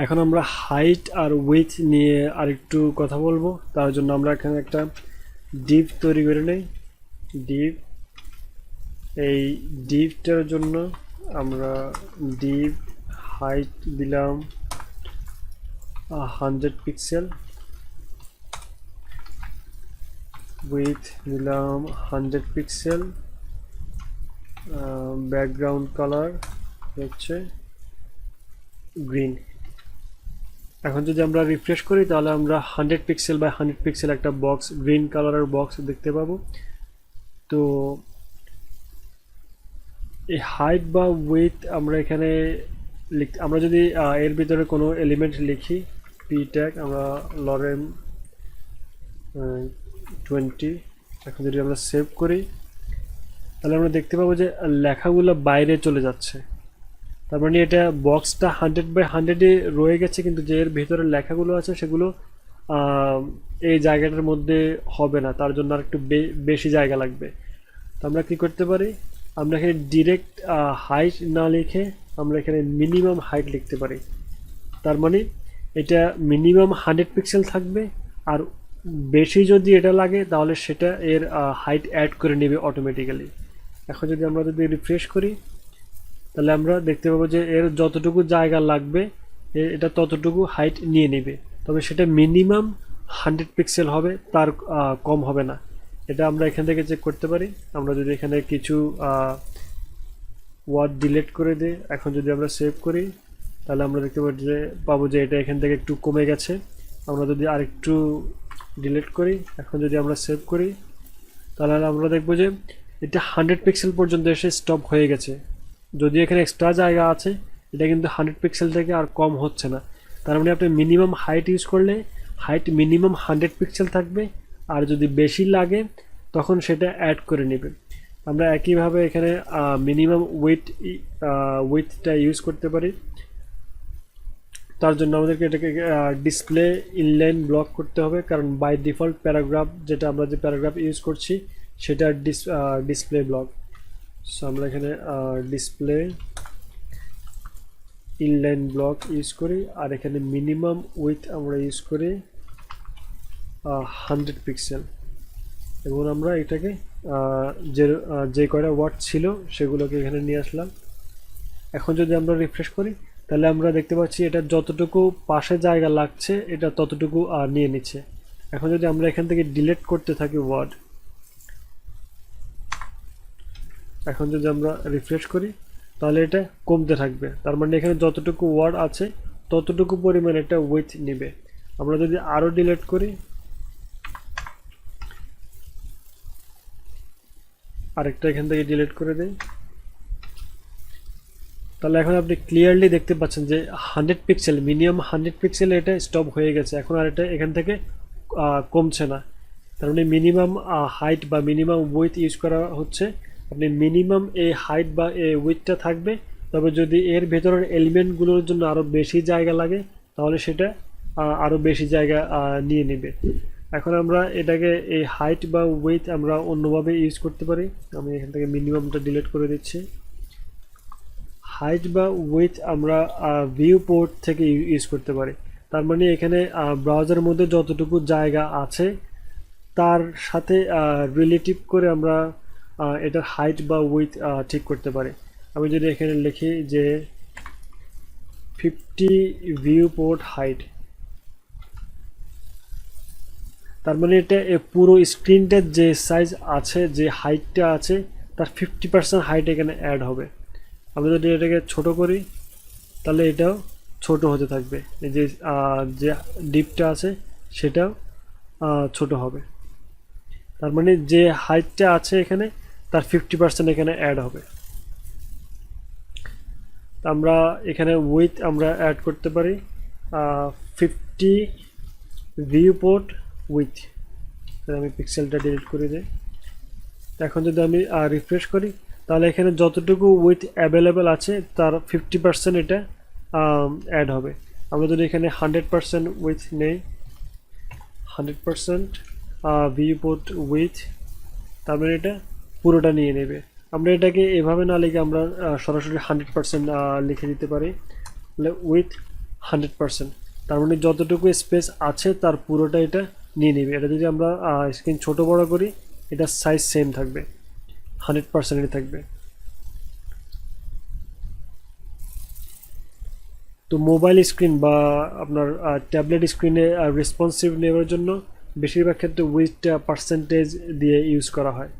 এখন আমরা height R with নিয়ে আরেকটু কথা বলবো। তার জন্য আমরা এখানে একটা ডিভ তৈরি করে নেই। ডিভ, এই ডিভটার জন্য আমরা ডিভ হাইট দিলাম 100 পিক্সেল, উইথ দিলাম 100 পিক্সেল, ব্যাকগ্রাউন্ড কালার হচ্ছে গ্রিন। এখন যদি আমরা রিফ্রেশ করি তাহলে আমরা 100 পিক্সেল বাই 100 পিক্সেল একটা বক্স, গ্রিন কালারের বক্স দেখতে পাবো। তো এই হাইট বা উইথ আমরা এখানে আমরা যদি এর ভিতরে কোনো এলিমেন্ট লিখি, পি ট্যাগ, আমরা লরেম 20, এখন যদি আমরা সেভ করি তাহলে আমরা দেখতে পাবো যে লেখাগুলো বাইরে চলে যাচ্ছে। তার মানে এটা বক্সটা 100/100-এ রয়ে গেছে, কিন্তু যে এর ভিতরে লেখাগুলো আছে সেগুলো এই জায়গাটার মধ্যে হবে না, তার জন্য আর একটু বেশি জায়গা লাগবে। তো আমরা কি করতে পারি, আমরা এখানে ডিরেক্ট হাইট না লিখে আমরা এখানে মিনিমাম হাইট লিখতে পারি। তার মানে এটা মিনিমাম 100 পিক্সেল থাকবে, আর বেশি যদি এটা লাগে তাহলে সেটা এর হাইট অ্যাড করে নেবে অটোমেটিক্যালি। এখন যদি আমরা রিফ্রেশ করি তাহলে আমরা দেখতে পাবো যে এর যতটুকু জায়গা লাগবে এটা ততটুকু হাইট নিয়ে নেবে, তবে সেটা মিনিমাম 100 পিক্সেল হবে, তার কম হবে না। এটা আমরা এখান থেকে চেক করতে পারি। আমরা যদি এখানে কিছু ওয়ার্ড ডিলিট করে দিই, এখন যদি আমরা সেভ করি তাহলে আমরা দেখতে পাবো যে এটা এখান থেকে একটু কমে গেছে। আমরা যদি আরেকটু ডিলিট করি, এখন যদি আমরা সেভ করি তাহলে আমরা দেখবো যে এটা 100 পিক্সেল পর্যন্ত এসে স্টপ হয়ে গেছে। যদি এখানে এক্সট্রা জায়গা আছে, এটা কিন্তু 100 পিক্সেল থেকে আর কম হচ্ছে না। তার মানে আপনি মিনিমাম হাইট ইউজ করলে হাইট মিনিমাম 100 পিক্সেল থাকবে, আর যদি বেশি লাগে তখন সেটা অ্যাড করে নেবে। আমরা একইভাবে এখানে মিনিমাম উইথটা ইউজ করতে পারি। তার জন্য আমাদেরকে এটাকে ডিসপ্লে ইনলাইন ব্লক করতে হবে, কারণ বাই ডিফল্ট প্যারাগ্রাফ যেটা আমরা যে প্যারাগ্রাফ ইউজ করছি সেটা ডিসপ্লে ব্লক। সো আমরা এখানে ডিসপ্লে ইনলাইন ব্লক ইউজ করি, আর এখানে মিনিমাম উইথ আমরা ইউজ করি 100 পিক্সেল, এবং আমরা এটাকে যে কয়টা ওয়ার্ড ছিল সেগুলোকে এখানে নিয়ে আসলাম। এখন যদি আমরা রিফ্রেশ করি তাহলে আমরা দেখতে পাচ্ছি এটা যতটুকু পাশে জায়গা লাগছে এটা ততটুকু নিয়ে নিচ্ছে। এখন যদি আমরা এখান থেকে ডিলিট করতে থাকি ওয়ার্ড, এখন যদি আমরা রিফ্রেশ করি তাহলে এটা কমতে থাকবে। তার মানে এখানে যতটুকু ওয়ার্ড আছে ততটুকু পরিমাণ এটা উইথ নেবে। আমরা যদি আরো ডিলিট করি, আরেকটা এখান থেকে ডিলিট করে দেই, তাহলে এখন আপনি ক্লিয়ারলি দেখতে পাচ্ছেন যে 100 পিক্সেল, মিনিমাম 100 পিক্সেল এটা স্টপ হয়ে গেছে। এখন আর এটা এখান থেকে কমছে না। তার মানে মিনিমাম হাইট বা মিনিমাম উইথ ইউজ করা হচ্ছে। আপনি মিনিমাম এই হাইট বা এই উইথটা থাকবে, তবে যদি এর ভেতরের এলিমেন্টগুলোর জন্য আরও বেশি জায়গা লাগে তাহলে সেটা আরও বেশি জায়গা নিয়ে নেবে। এখন আমরা এটাকে এই হাইট বা উইথ আমরা অন্যভাবে ইউজ করতে পারি। আমি এখান থেকে মিনিমামটা ডিলিট করে দিচ্ছি। হাইট বা উইথ আমরা ভিউ পোর্ট থেকে ইউজ করতে পারি। তার মানে এখানে ব্রাউজারের মধ্যে যতটুকু জায়গা আছে তার সাথে রিলেটিভ করে আমরা এটার হাইট বা উইথ ঠিক করতে পারি। আমি যদি এখানে লিখি যে 50 ভিউ পোর্ট হাইট, তার মানে এটা পুরো স্ক্রিনটার যে সাইজ আছে, যে হাইটটা আছে তার 50% হাইট এখানে অ্যাড হবে। আমরা যদি এটাকে ছোট করি তাহলে এটাও ছোট হতে থাকবে, এই যে ডিপটা আছে সেটাও ছোট হবে। তার মানে যে হাইটটা আছে এখানে তার 50% এখানে অ্যাড হবে। আমরা এখানে উইথ আমরা অ্যাড করতে পারি 50 ভিউ পোর্ট উইথ। আমি পিক্সেলটা ডিলিট করে দিই। এখন যদি আমি রিফ্রেশ করি তাহলে এখানে যতটুকু উইথ অ্যাভেলেবেল আছে তার 50% এটা অ্যাড হবে। আমরা যদি এখানে 100% উইথ নেই, 100% ভিউ পোর্ট উইথ, তার মানে এটা পুরোটা নিয়ে নেবে। আমরা এটাকে এভাবে না লিখে আমরা সরাসরি 100% লিখে দিতে পারি। উইথ 100%। তার মানে যতটুকু স্পেস আছে তার পুরোটা এটা নিয়ে নেবে। এটা যদি আমরা স্ক্রিন ছোট বড় করি, এটা সাইজ সেম থাকবে, 100%ই থাকবে। তো মোবাইল স্ক্রিন বা আপনার ট্যাবলেট স্ক্রিনে রেসপন্সিভ নেওয়ার জন্য বেশিরভাগ ক্ষেত্রে উইথ পার্সেন্টেজ দিয়ে ইউজ করা হয়।